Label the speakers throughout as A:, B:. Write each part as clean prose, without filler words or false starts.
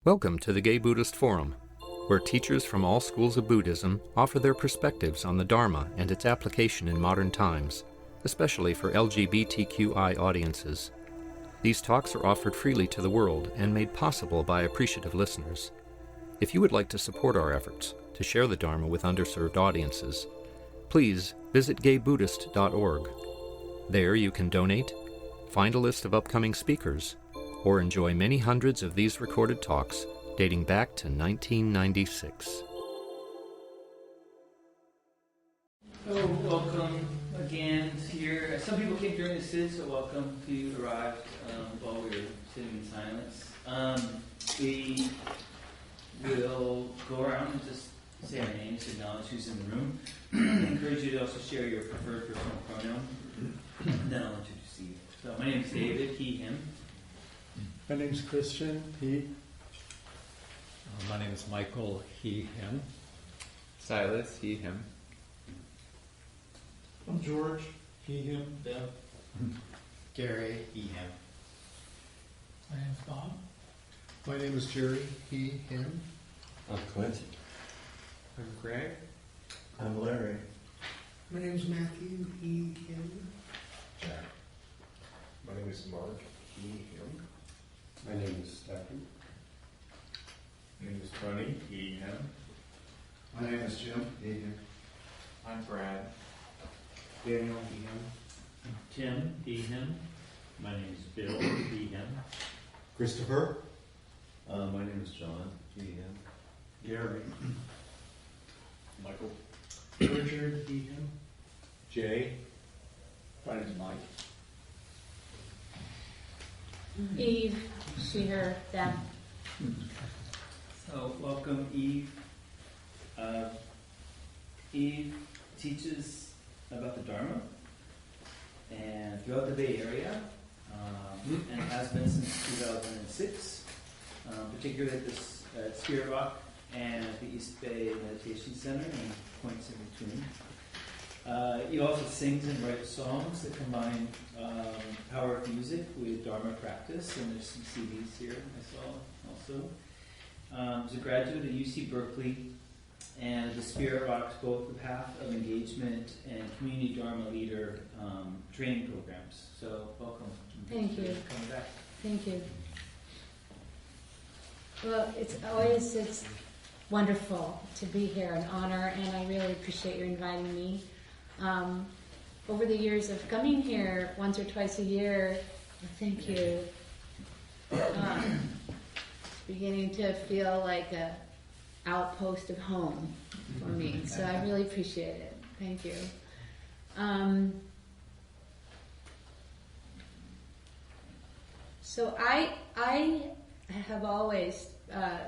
A: Welcome to the Gay Buddhist Forum, where teachers from all schools of Buddhism offer their perspectives on the Dharma and its application in modern times, especially for LGBTQI audiences. These talks are offered freely to the world and made possible by appreciative listeners. If you would like to support our efforts to share the Dharma with underserved audiences, please visit gaybuddhist.org. There you can donate, find a list of upcoming speakers, or enjoy many hundreds of these recorded talks dating back to 1996.
B: So welcome again here. Some people came during the sit, so welcome to you arrived while we were sitting in silence. We will go around and just say our names, acknowledge who's in the room. I encourage you to also share your preferred personal pronoun, and then I'll introduce you. So my name is David, he, him.
C: My name's Christian, he.
D: My name is Michael, he, him.
E: Silas, he, him.
C: I'm George, he, him, them.
F: Gary, he, him.
G: My name's Bob.
C: My name is Jerry, he, him.
H: I'm Clint.
E: I'm Greg.
H: I'm Larry.
G: My name's Matthew, he, him.
H: Jack. My name is Mark, he, him.
I: My name is Stephen.
J: My name is Tony, he, him.
I: My name is Jim, he, him.
E: I'm Brad.
I: Daniel, he, him.
B: Tim, he, him.
J: My name is Bill, he, him.
I: Christopher.
H: My name is John, he, him.
I: Gary.
J: Michael.
C: Richard, he, him.
J: Jay.
I: My name is Mike.
K: Eve, she, her, them.
B: So welcome, Eve. Eve teaches about the Dharma and throughout the Bay Area, and has been since 2006, particularly at Spirit Rock and at the East Bay Meditation Center and points in between. He also sings and writes songs that combine power of music with Dharma practice, and there's some CDs here I saw also. He's a graduate at UC Berkeley, and the Spirit Rocks both the Path of Engagement and Community Dharma Leader training programs. So welcome.
K: Thank you.
B: Coming back.
K: Thank you. Well, it's wonderful to be here, an honor, and I really appreciate your inviting me. Over the years of coming here once or twice a year, thank you. Beginning to feel like a outpost of home for me, so I really appreciate it. Thank you. So I have always,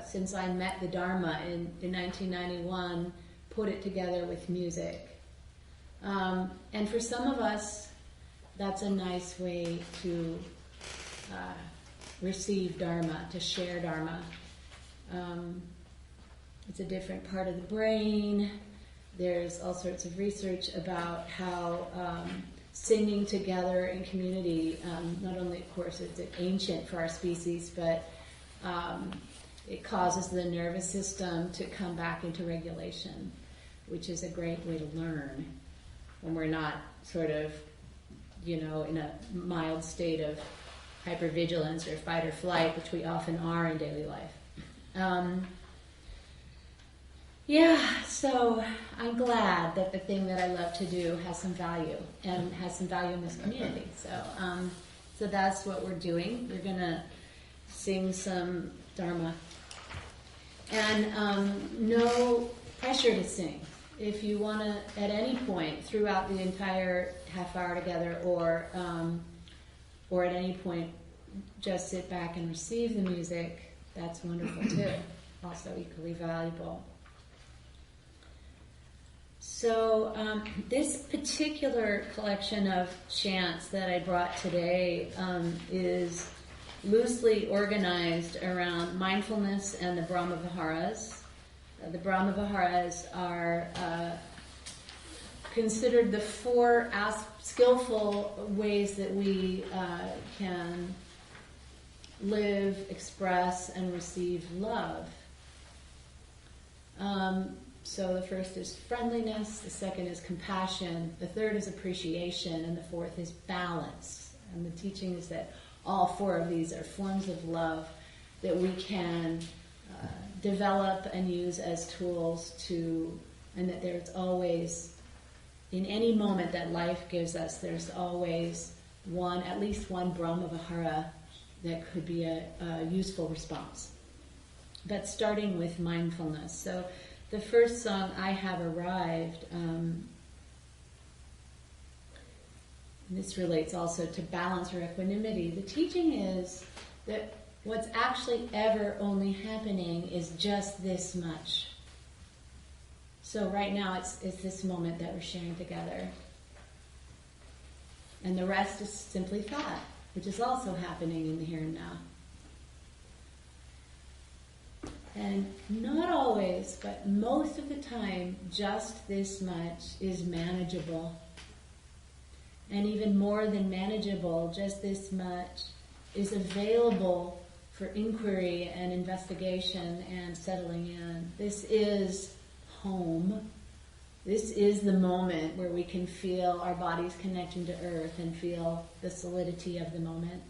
K: since I met the Dharma in 1991, put it together with music. And for some of us, that's a nice way to receive Dharma, to share Dharma. It's a different part of the brain. There's all sorts of research about how singing together in community, not only, of course, it's ancient for our species, but it causes the nervous system to come back into regulation, which is a great way to learn when we're not sort of, in a mild state of hypervigilance or fight or flight, which we often are in daily life. So I'm glad that the thing that I love to do has some value and has some value in this community. So that's what we're doing. We're going to sing some Dharma. And no pressure to sing. If you want to, at any point throughout the entire half hour together, or at any point, just sit back and receive the music, that's wonderful too. Also equally valuable. So this particular collection of chants that I brought today is loosely organized around mindfulness and the Brahma Viharas. The Brahma Viharas are considered the four skillful ways that we can live, express, and receive love. So the first is friendliness, the second is compassion, the third is appreciation, and the fourth is balance. And the teaching is that all four of these are forms of love that we can develop and use as tools to, and that there's always, in any moment that life gives us, there's always at least one Brahma-vihara that could be a useful response. But starting with mindfulness. So the first song, I Have Arrived, and this relates also to balance or equanimity. The teaching is that what's actually ever only happening is just this much. So right now it's this moment that we're sharing together. And the rest is simply thought, which is also happening in the here and now. And not always, but most of the time, just this much is manageable. And even more than manageable, just this much is available for inquiry and investigation and settling in. This is home. This is the moment where we can feel our bodies connecting to earth and feel the solidity of the moment.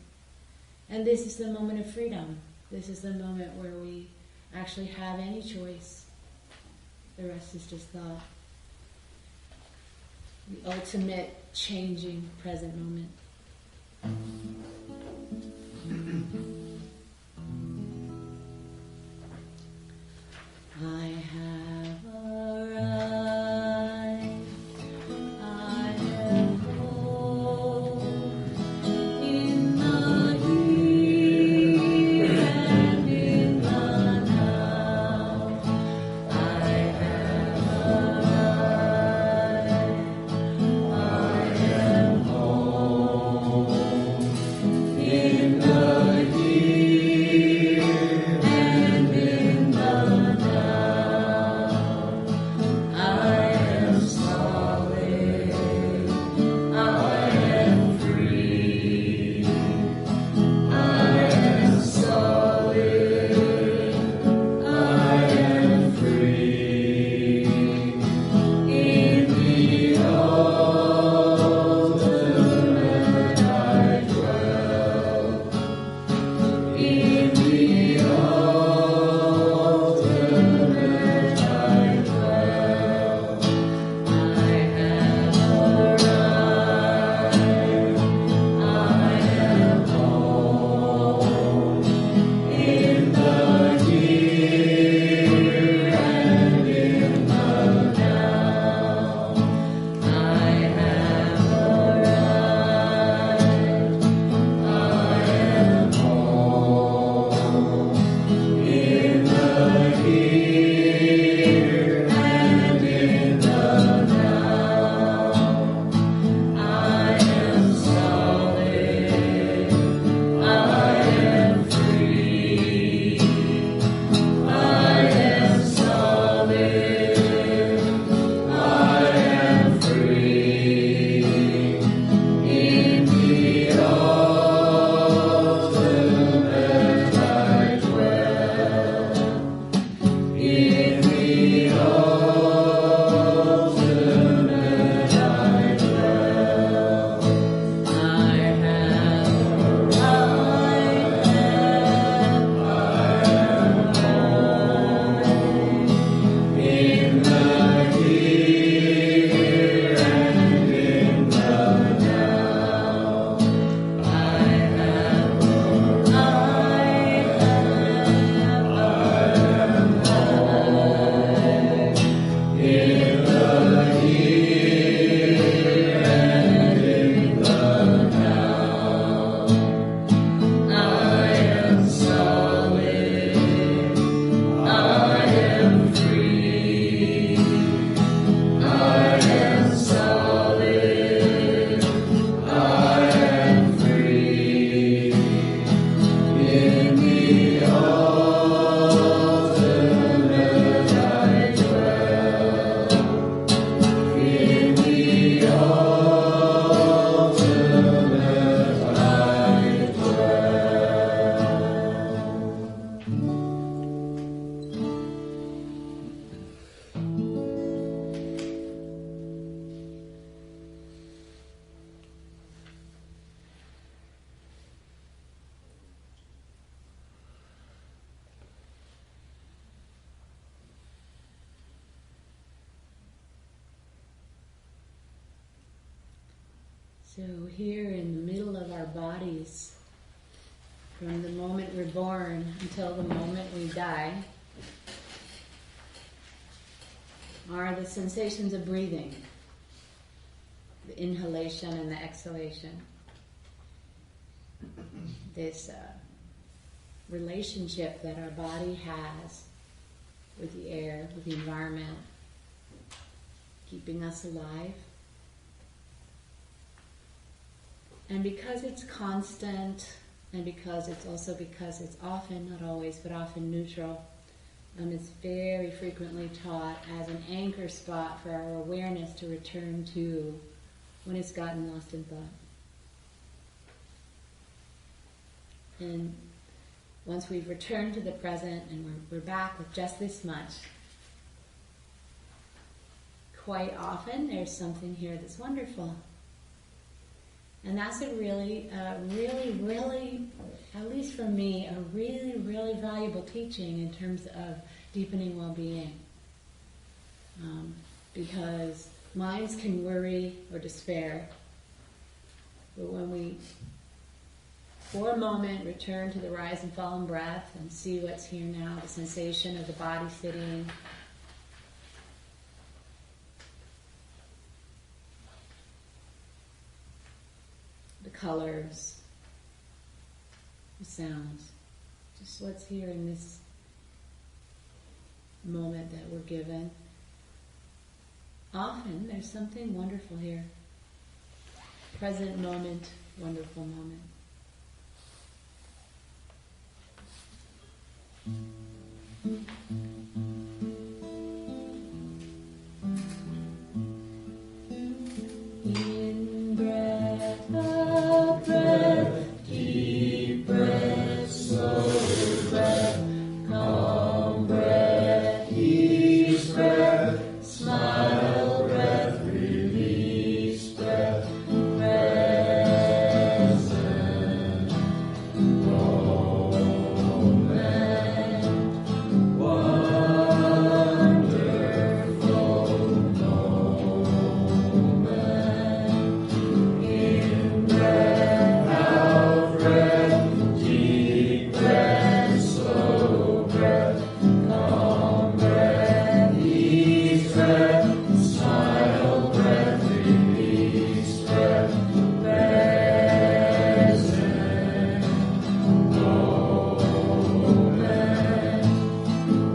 K: And this is the moment of freedom. This is the moment where we actually have any choice. The rest is just thought. The ultimate changing present moment. I have arrived. I am home in the here and in the now. I have arrived. I am home. So here in the middle of our bodies, from the moment we're born until the moment we die, are the sensations of breathing, the inhalation and the exhalation. This relationship that our body has with the air, with the environment, keeping us alive. And because it's constant, and because it's often, not always, but often neutral, it's very frequently taught as an anchor spot for our awareness to return to when it's gotten lost in thought. And once we've returned to the present and we're back with just this much, quite often there's something here that's wonderful. And that's a really, at least for me, a really, really valuable teaching in terms of deepening well-being. Because minds can worry or despair, but when we, for a moment, return to the rise and fall in breath and see what's here now, the sensation of the body sitting, the colors, the sounds, just what's here in this moment that we're given. Often there's something wonderful here. Present moment, wonderful moment. In breath, out breath, deep breath, slow breath, calm breath, ease breath, smile breath, release breath, present moment, wonderful moment. In breath, out breath, deep breath, slow breath, calm breath, ease breath, smile breath, release breath, present moment,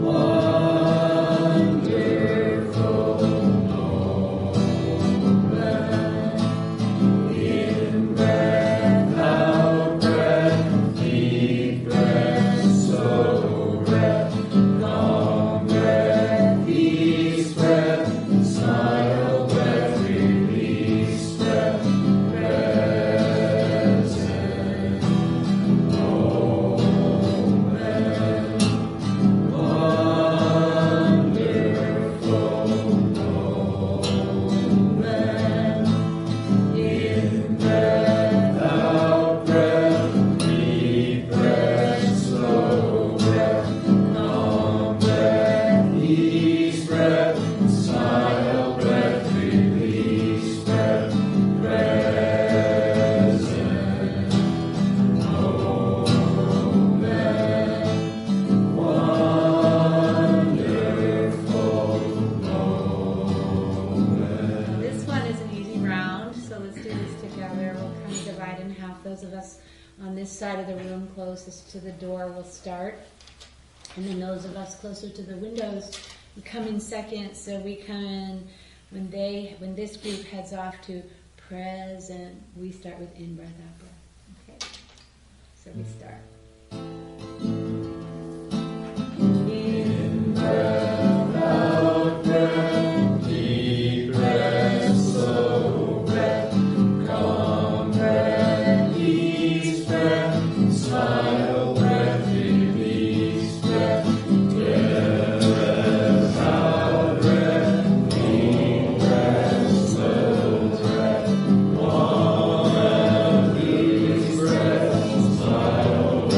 K: wonderful moment. In breath, out breath, deep breath, slow breath, calm breath, ease breath, smile breath, release breath, present moment, wonderful moment. In breath, out breath, deep breath, slow breath, calm breath, ease breath, smile breath, release breath, present moment, wonderful moment. This one is an easy round, so let's do this together. We'll kind of divide in half. Those of us on this side of the room closest to the door will start. And then those of us closer to the windows, we come in second. So we come in when this group heads off to present, we start with in breath, out breath. Okay? So we start.
B: In breath, out breath, deep breath, slow breath, calm breath, ease breath, smile breath, release breath, breath, out breath, deep breath, slow breath, calm breath, ease breath, smile breath,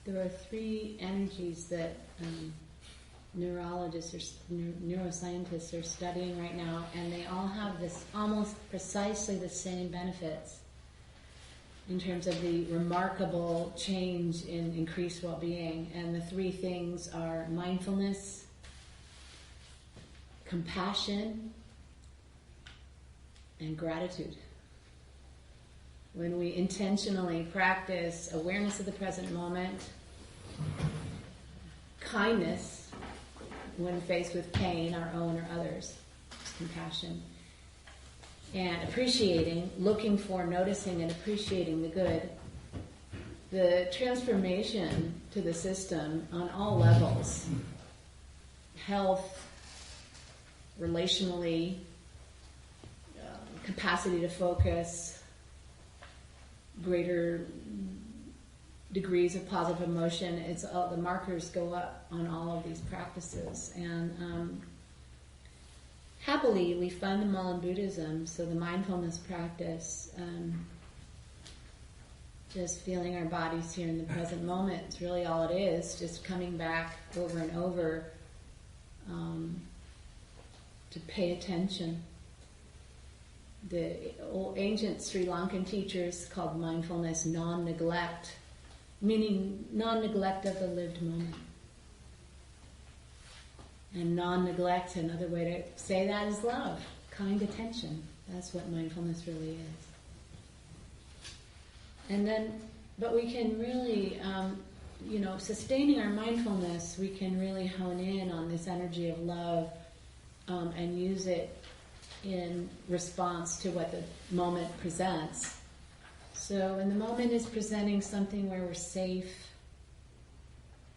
K: there are three energies that neurologists or neuroscientists are studying right now, and they all have this almost precisely the same benefits in terms of the remarkable change in increased well-being. And the three things are mindfulness, compassion, and gratitude. When we intentionally practice awareness of the present moment, kindness when faced with pain, our own or others, compassion, and appreciating, looking for, noticing, and appreciating the good, the transformation to the system on all levels, health, relationally, capacity to focus, greater degrees of positive emotion, it's all, the markers go up on all of these practices. And happily, we find them all in Buddhism. So the mindfulness practice, just feeling our bodies here in the present moment, it's really all it is, just coming back over and over to pay attention. The old ancient Sri Lankan teachers called mindfulness non-neglect, meaning non-neglect of the lived moment. And non-neglect, another way to say that is love, kind attention. That's what mindfulness really is. And then, but we can really, sustaining our mindfulness, we can really hone in on this energy of love and use it in response to what the moment presents. So when the moment is presenting something where we're safe,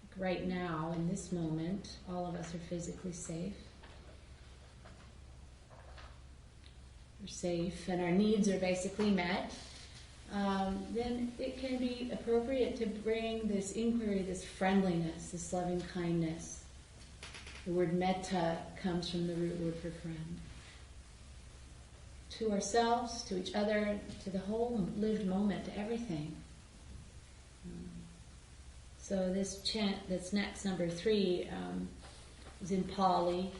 K: like right now, in this moment, all of us are physically safe. We're safe and our needs are basically met. Then it can be appropriate to bring this inquiry, this friendliness, this loving kindness. The word metta comes from the root word for friend. To ourselves, to each other, to the whole lived moment, to everything. So this chant that's next, number 3, is in Pali,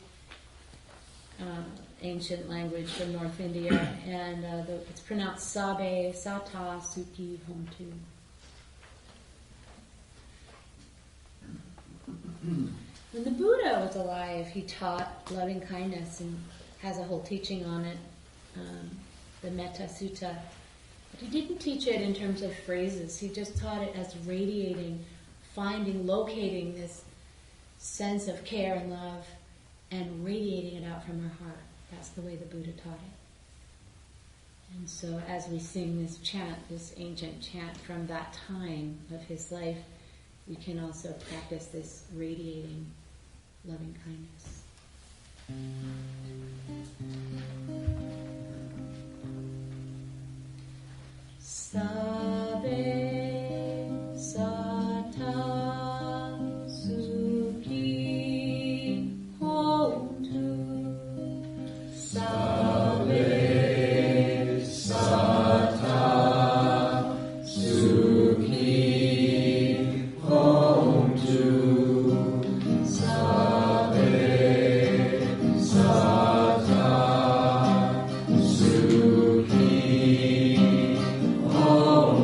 K: ancient language from North India, and it's pronounced Sabe Sata Sukhi Hontu. When the Buddha was alive, he taught loving kindness and has a whole teaching on it. The Metta Sutta. But he didn't teach it in terms of phrases. He just taught it as radiating, finding, locating this sense of care and love and radiating it out from our heart. That's the way the Buddha taught it. And so as we sing this chant, this ancient chant from that time of his life, we can also practice this radiating loving kindness. Sabe Sata Sukhi Hontu. Sabe Sata Sukhi Hontu. Sabe Sata Sukhi Hontu.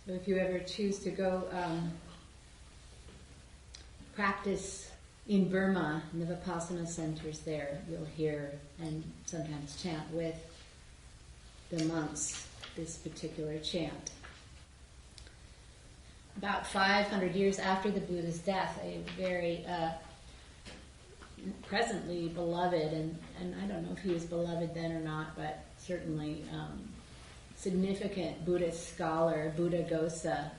K: So if you ever choose to go practice in Burma, in the Vipassana centers there, you'll hear and sometimes chant with the monks this particular chant. About 500 years after the Buddha's death, a very presently beloved, and I don't know if he was beloved then or not, but certainly significant Buddhist scholar, Buddhaghosa,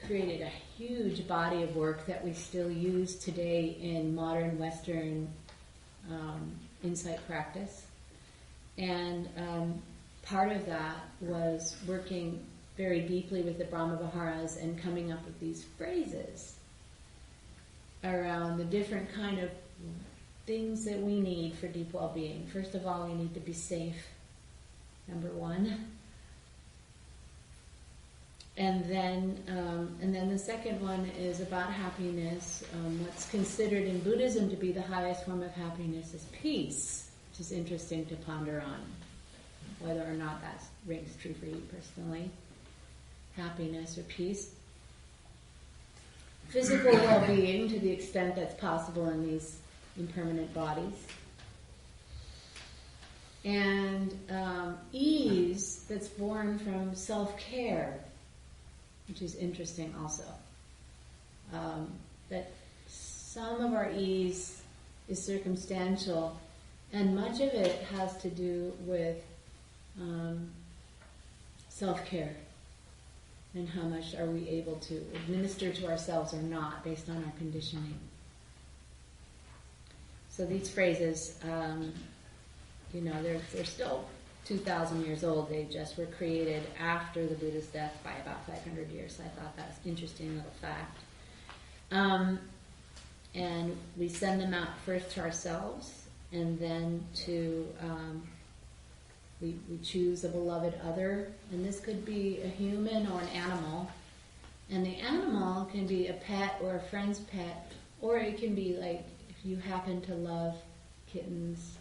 K: created a huge body of work that we still use today in modern Western insight practice. And part of that was working very deeply with the Brahmaviharas and coming up with these phrases around the different kind of things that we need for deep well-being. First of all, we need to be safe, number one. And then the second one is about happiness. What's considered in Buddhism to be the highest form of happiness is peace, which is interesting to ponder on, whether or not that rings true for you personally. Happiness or peace. Physical well-being to the extent that's possible in these impermanent bodies. And ease that's born from self-care, which is interesting also. That some of our ease is circumstantial, and much of it has to do with self-care. And how much are we able to administer to ourselves or not based on our conditioning. So these phrases, they're still 2,000 years old. They just were created after the Buddha's death by about 500 years. I thought that was an interesting little fact. And we send them out first to ourselves, and then to we choose a beloved other, and this could be a human or an animal. And the animal can be a pet or a friend's pet, or it can be like if you happen to love kittens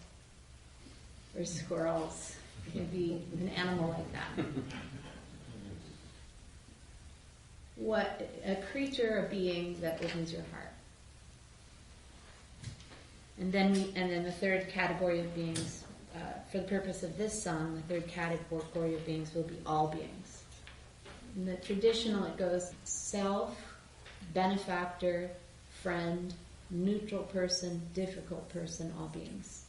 K: or squirrels, it can be an animal like that. What a creature, a being that opens your heart. And then the third category of beings, for the purpose of this song, the third category of beings will be all beings. In the traditional, it goes self, benefactor, friend, neutral person, difficult person, all beings.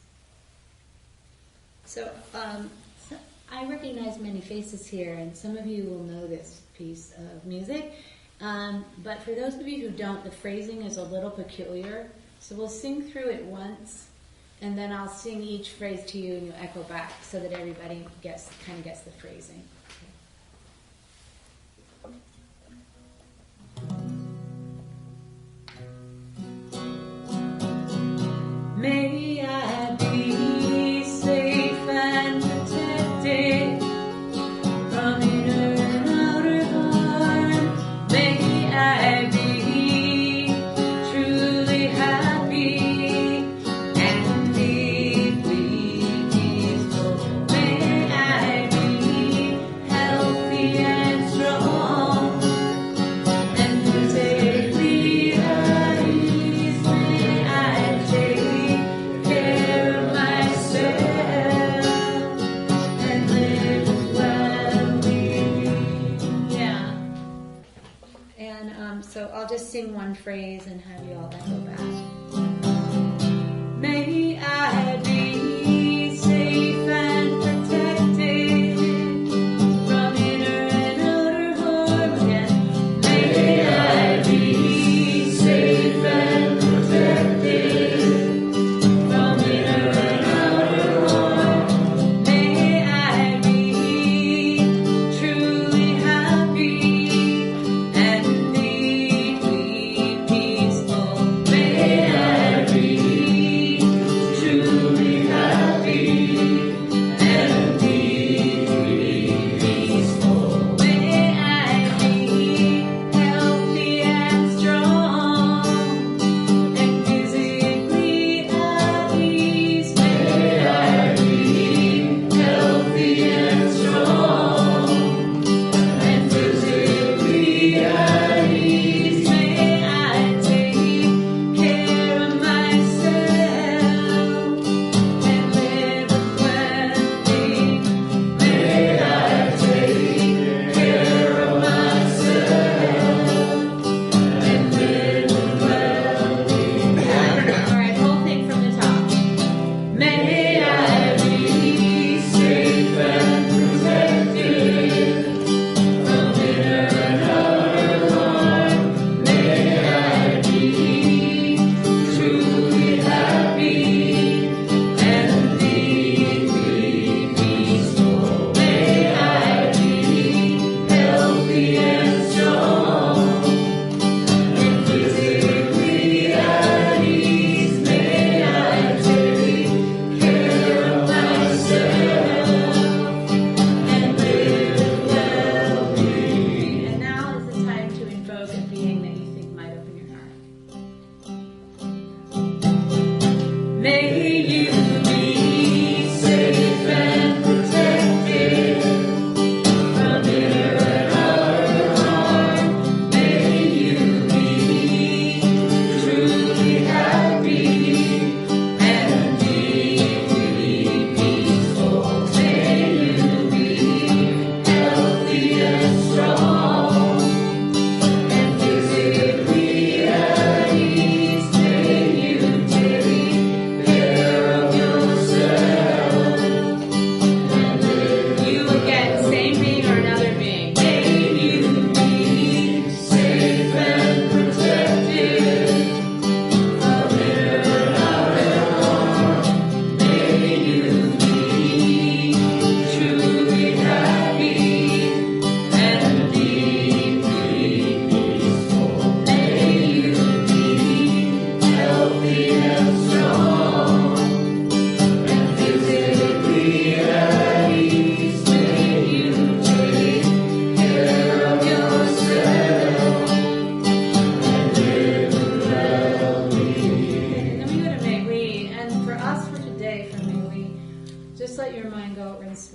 K: So I recognize many faces here, and some of you will know this piece of music. But for those of you who don't, the phrasing is a little peculiar. So we'll sing through it once, and then I'll sing each phrase to you, and you'll echo back so that everybody gets the phrasing. May I be safe and protected from inner and outer harm. May I be truly happy and deeply peaceful. May I be healthy and strong and safely at ease. May I take care of myself and live well-being. Yeah. And so I'll just sing one phrase and have you all echo back. May I be safe and protected from inner and outer harm. Again. May I be safe and protected from inner and outer harm. May I be truly happy and deeply peaceful. May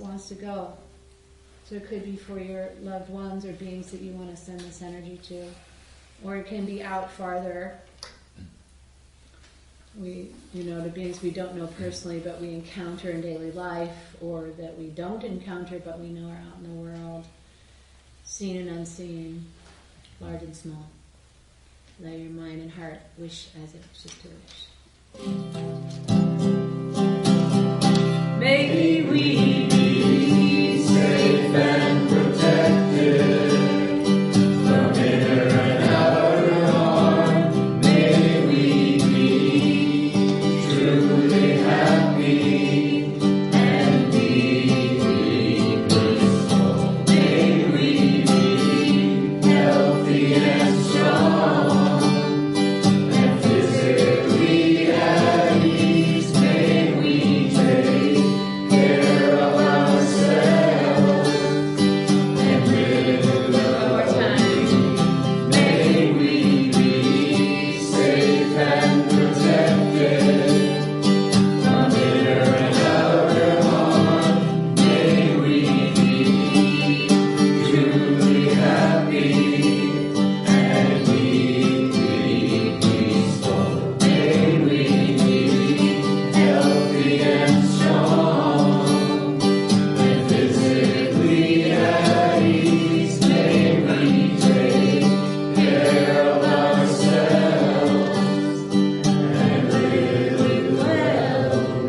K: wants to go. So it could be for your loved ones or beings that you want to send this energy to. Or it can be out farther. To beings we don't know personally, but we encounter in daily life, or that we don't encounter, but we know are out in the world. Seen and unseen, large and small. Let your mind and heart wish as if it's just a wish. May we be safe and protected from inner and outer harm. May we be truly happy and deeply blissful. May we be healthy and strong and physically at ease. May we take care of ourselves and live our time. May we be safe and protected from inner and outer harm. May we be truly happy and deeply peaceful. May we be healthy and strong and physically at ease. May we take care of ourselves and live well-being.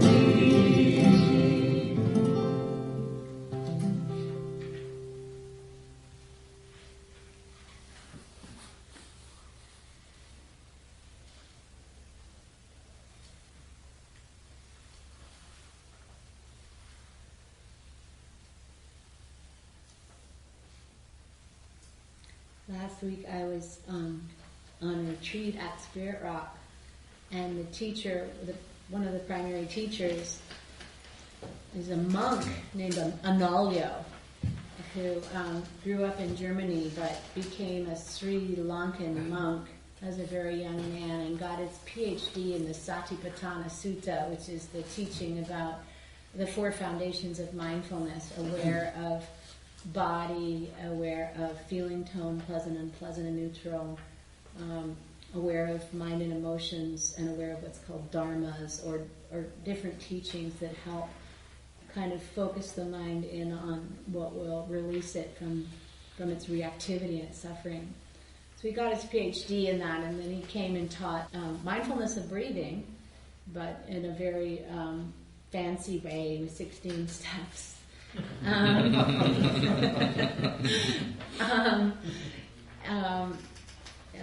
K: Last week I was on a retreat at Spirit Rock, and the teacher, one of the primary teachers, is a monk named Analyo, who grew up in Germany but became a Sri Lankan monk as a very young man and got his PhD in the Satipatthana Sutta, which is the teaching about the four foundations of mindfulness: aware of body, aware of feeling tone, pleasant, unpleasant, and neutral, aware of mind and emotions, and aware of what's called dharmas, or different teachings that help kind of focus the mind in on what will release it from its reactivity and its suffering. So he got his PhD in that, and then he came and taught mindfulness of breathing, but in a very fancy way with 16 steps.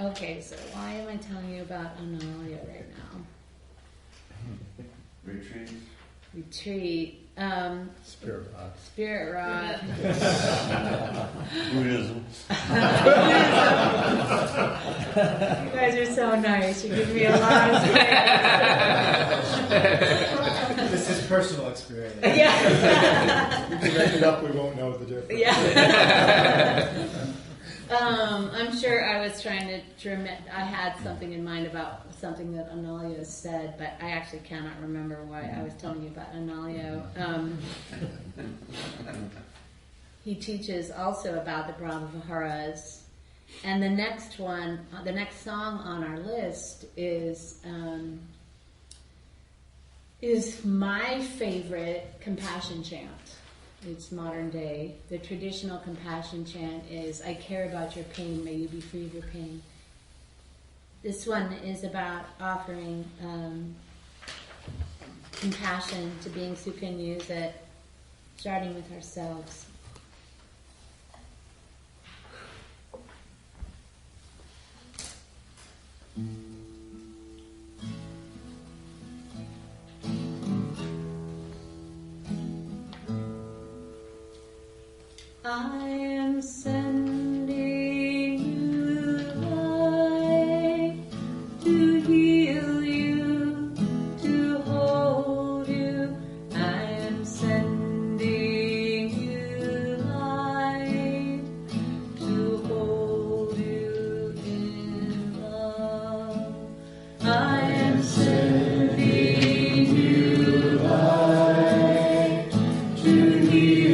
K: Okay, so why am I telling you about Analyo right now? Retreat.
C: Spirit Rock.
K: Spirit Rock.
I: Buddhism.
K: You guys are so nice. You give me a lot of space.
F: This is personal experience.
K: Yeah.
C: If you make it up, we won't know the difference.
K: Yeah. I'm sure I was trying to I had something in mind about something that Analyo said, but I actually cannot remember why I was telling you about Analyo. He teaches also about the Brahma Viharas, and the next song on our list is my favorite compassion chant. It's modern day. The traditional compassion chant is, I care about your pain, may you be free of your pain. This one is about offering compassion to beings who can use it, starting with ourselves. I am sending you light to heal you, to hold you. I am sending you light to hold you in love. I am sending you light to heal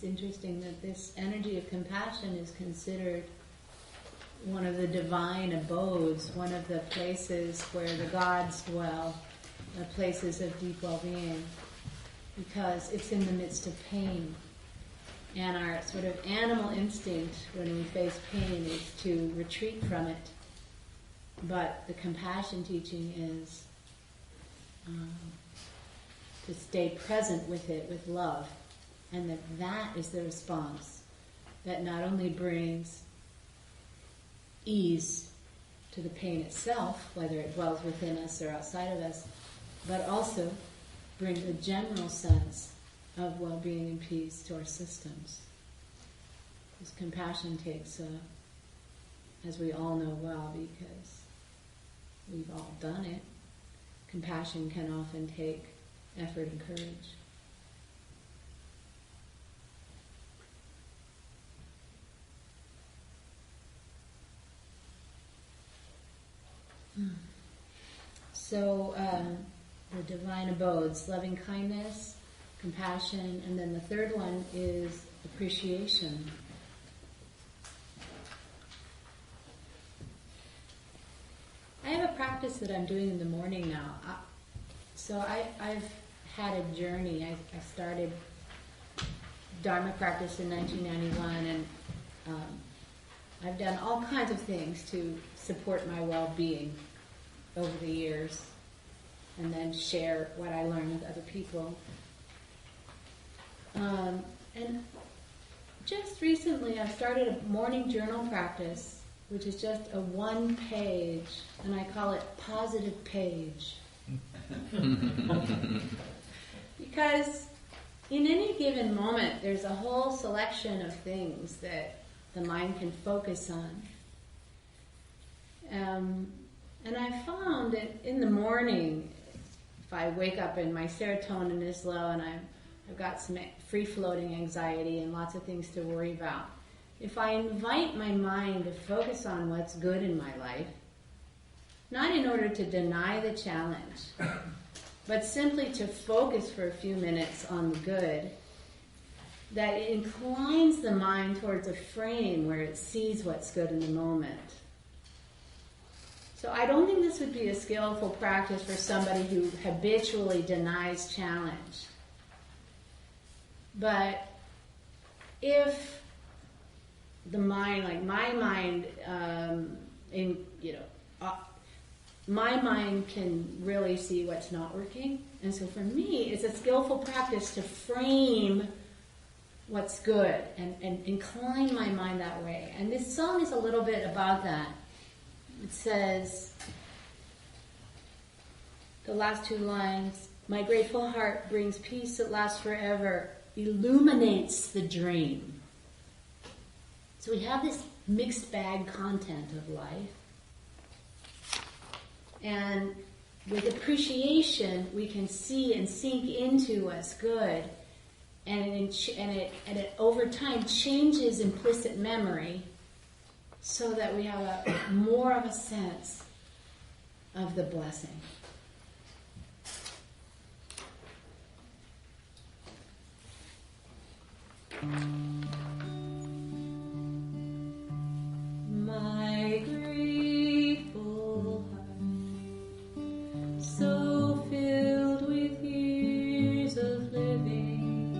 K: It's interesting that this energy of compassion is considered one of the divine abodes, one of the places where the gods dwell, the places of deep well-being, because it's in the midst of pain. And our sort of animal instinct when we face pain is to retreat from it. But the compassion teaching is to stay present with it with love. And that is the response that not only brings ease to the pain itself, whether it dwells within us or outside of us, but also brings a general sense of well-being and peace to our systems. Because compassion takes, as we all know well, because we've all done it, compassion can often take effort and courage. So the divine abodes, loving kindness, compassion, and then the third one is appreciation. I have a practice that I'm doing in the morning now. I've had a journey. I started Dharma practice in 1991, and I've done all kinds of things to support my well-being over the years, and then share what I learned with other people. And just recently I've started a morning journal practice, which is just a one page, and I call it positive page. Because in any given moment there's a whole selection of things that the mind can focus on. And I found that in the morning, if I wake up and my serotonin is low and I've got some free-floating anxiety and lots of things to worry about, if I invite my mind to focus on what's good in my life, not in order to deny the challenge, but simply to focus for a few minutes on the good, that it inclines the mind towards a frame where it sees what's good in the moment. So I don't think this would be a skillful practice for somebody who habitually denies challenge. But if the mind, like my mind, my mind can really see what's not working. And so for me, it's a skillful practice to frame what's good and incline my mind that way. And this song is a little bit about that. It says, the last two lines, my grateful heart brings peace that lasts forever, illuminates the dream. So we have this mixed bag content of life. And with appreciation, we can see and sink into what's good. And it over time changes implicit memory so that we have more of a sense of the blessing. My grateful heart, so filled with years of living,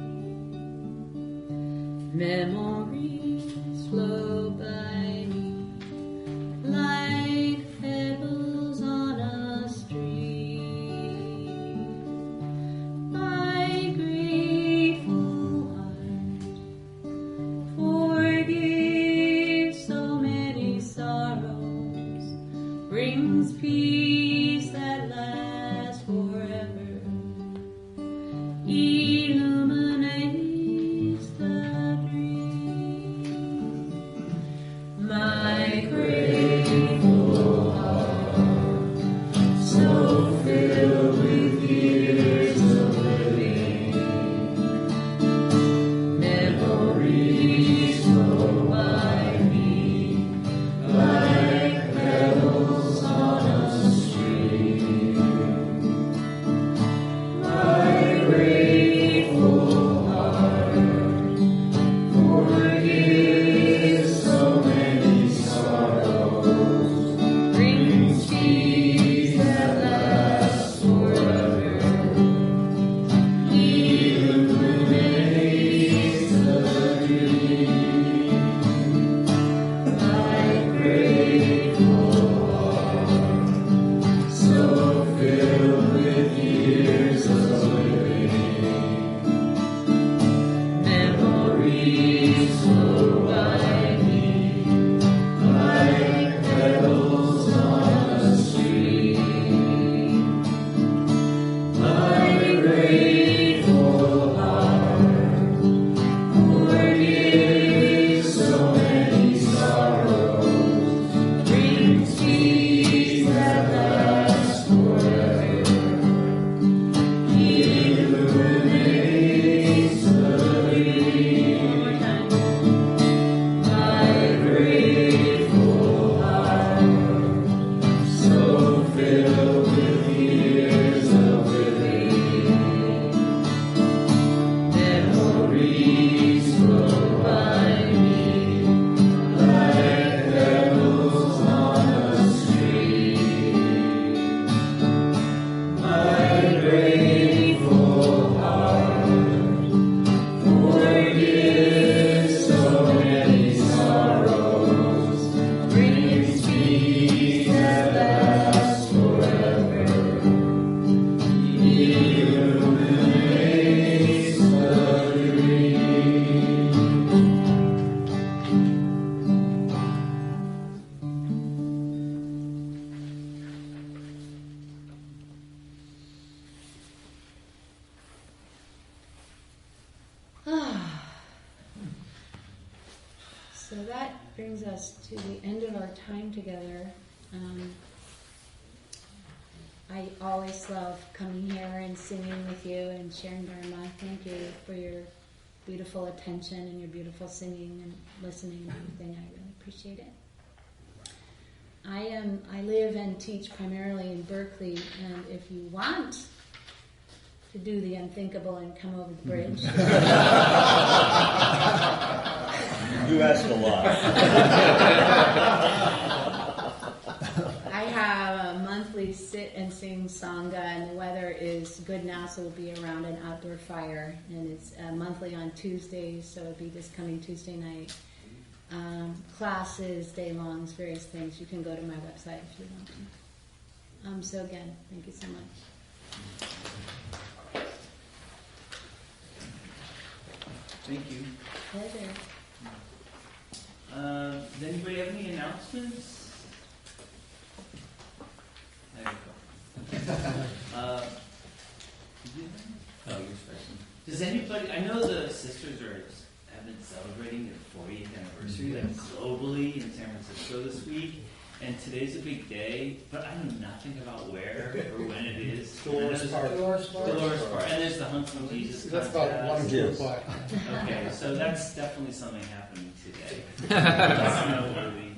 K: memories flow by me like pebbles on a stream. My grateful heart forgives so many sorrows, brings peace that lasts forever, illuminates the dream. My grateful heart, so filled with years of living, memories flow by me like pebbles on a stream. My grateful heart forgives so many sorrows, brings peace that lasts forever, illuminates the dream. My grateful heart, so filled with years of living, memories flow by me like petals on a stream. My grateful heart forgives so many sorrows, brings peace that lasts forever, illuminates the dream. One more time. My grateful heart, so filled with years of living, memories flow by me like pebbles on a stream. My grateful heart forgives so many sorrows, brings peace that lasts forever, illuminates the dream. So that brings us to the end of our time together. I always love coming here and singing with you and sharing Dharma. Thank you for your beautiful attention and your beautiful singing and listening and everything. I really appreciate it. I live and teach primarily in Berkeley, and if you want to do the unthinkable and come over the bridge,
I: You asked a lot.
K: I have a monthly sit and sing sangha, and the weather is good now, so we'll be around an outdoor fire, and it's monthly on Tuesdays, so it'll be this coming Tuesday night. Classes, daylongs, various things. You can go to my website if you want to. So again, thank you so much.
B: Thank you.
K: Pleasure.
B: Does anybody have any announcements? Does anybody? I know the sisters have been celebrating their 40th anniversary, like globally in San Francisco this week. And today's a big day, but I know nothing about where or when it is.
C: Dolores Park.
G: Dolores Park.
B: Dolores Park. And there's the Huntsville Jesus
C: That's
B: contest.
C: about 1 or 2 o'clock.
B: Okay, so that's definitely something happening today. That's noteworthy.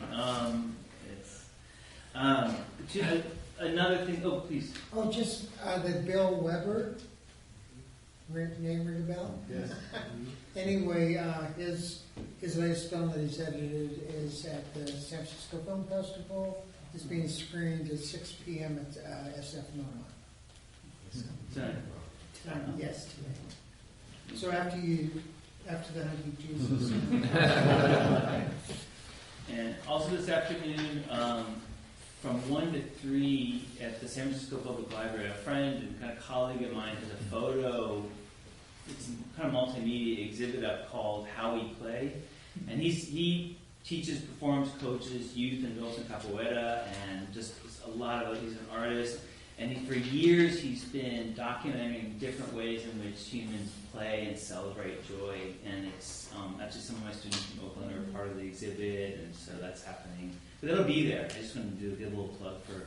B: Another thing. Oh, please.
G: Oh, just the Bill Weber. Name ring a bell?
C: Yes.
G: Anyway, his latest film that he's edited is at the San Francisco Film Festival. It's being screened at 6 p.m. at SF Norma.
B: Tonight.
G: Yes, today. So after the Hunky Jesus.
B: And also this afternoon, from 1 to 3 at the San Francisco Public Library, a friend and kind of colleague of mine has a photo, it's kind of multimedia exhibit up called How We Play. And he teaches, performs, coaches youth and adults in capoeira, and just a lot of, he's an artist. And for years he's been documenting different ways in which humans play and celebrate joy. And it's actually some of my students from Oakland are part of the exhibit, and so that's happening. But it'll be there. I just want to get a little plug for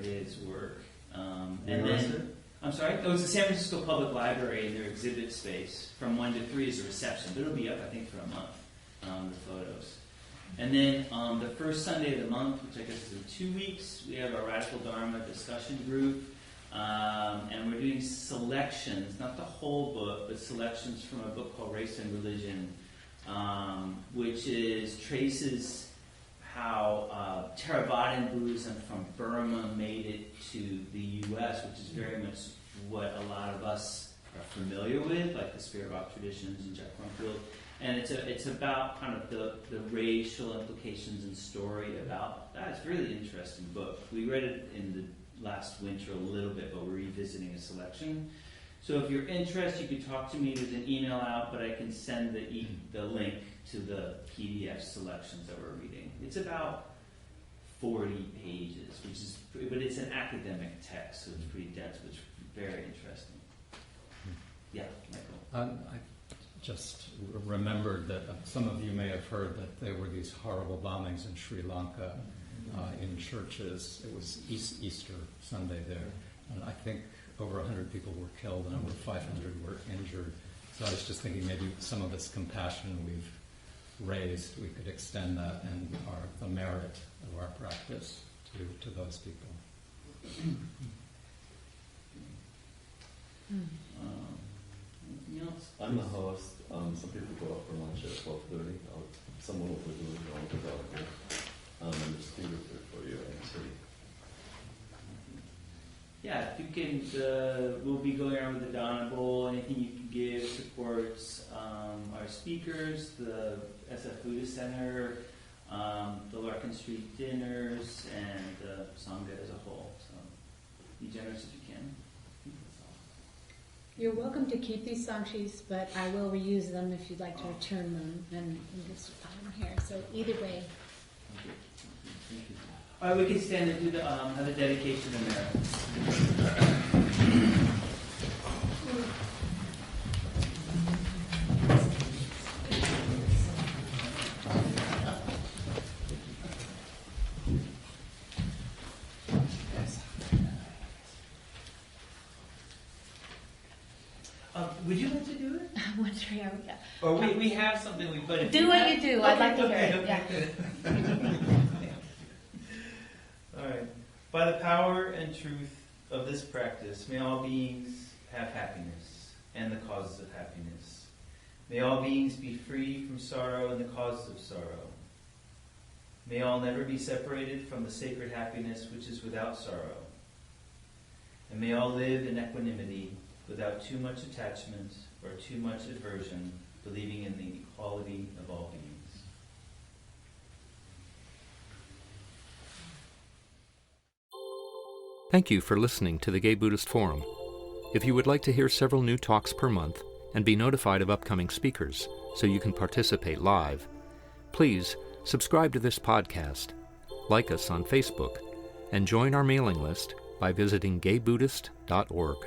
B: his work. And then, I'm sorry? Oh, it's the San Francisco Public Library in their exhibit space. From 1 to 3 is a reception. But it'll be up, I think, for a month, the photos. And then the first Sunday of the month, which I guess is in 2 weeks, we have our Radical Dharma discussion group. And we're doing selections, not the whole book, but selections from a book called Race and Religion, which traces how Theravadan Buddhism from Burma made it to the U.S., which is very much what a lot of us are familiar with, like the Spirit Rock traditions and Jack Kornfield. And it's about kind of the racial implications and story about that. It's a really interesting book. We read it in the last winter a little bit, but we're revisiting a selection. So if you're interested, you can talk to me. There's an email out, but I can send the link to the PDF selections that we're reading. It's about 40 pages, but it's an academic text, so it's pretty dense, but it's very interesting. Yeah, Michael.
D: I just remembered that some of you may have heard that there were these horrible bombings in Sri Lanka in churches. It was Easter Sunday there, and I think over 100 people were killed and over 500 were injured. So I was just thinking maybe some of this compassion we've raised, we could extend that and the merit of our practice to those people.
B: Anything else?
L: I'm the host. Some people go out for lunch at 12:30. Someone will be doing their own development. And the speaker for you, actually.
B: Yeah, if you can, we'll be going around with the Donna Bowl. Anything you can give supports our speakers, the SF Buddhist Center, the Larkin Street dinners, and the Sangha as a whole. So be generous if you can.
K: You're welcome to keep these song sheets, but I will reuse them if you'd like to return them, and just put them here. So either way.
B: Thank you. All right, we can stand and do have the dedication of merit. Would you like to do it?
K: I'm wondering how we go.
B: Or we have something but if
K: do what you do. I'd like to hear it.
B: Okay. All right. By the power and truth of this practice, may all beings have happiness and the causes of happiness. May all beings be free from sorrow and the causes of sorrow. May all never be separated from the sacred happiness which is without sorrow. And may all live in equanimity without too much attachment or too much aversion, believing in the equality of all beings.
A: Thank you for listening to the Gay Buddhist Forum. If you would like to hear several new talks per month and be notified of upcoming speakers so you can participate live, please subscribe to this podcast, like us on Facebook, and join our mailing list by visiting gaybuddhist.org.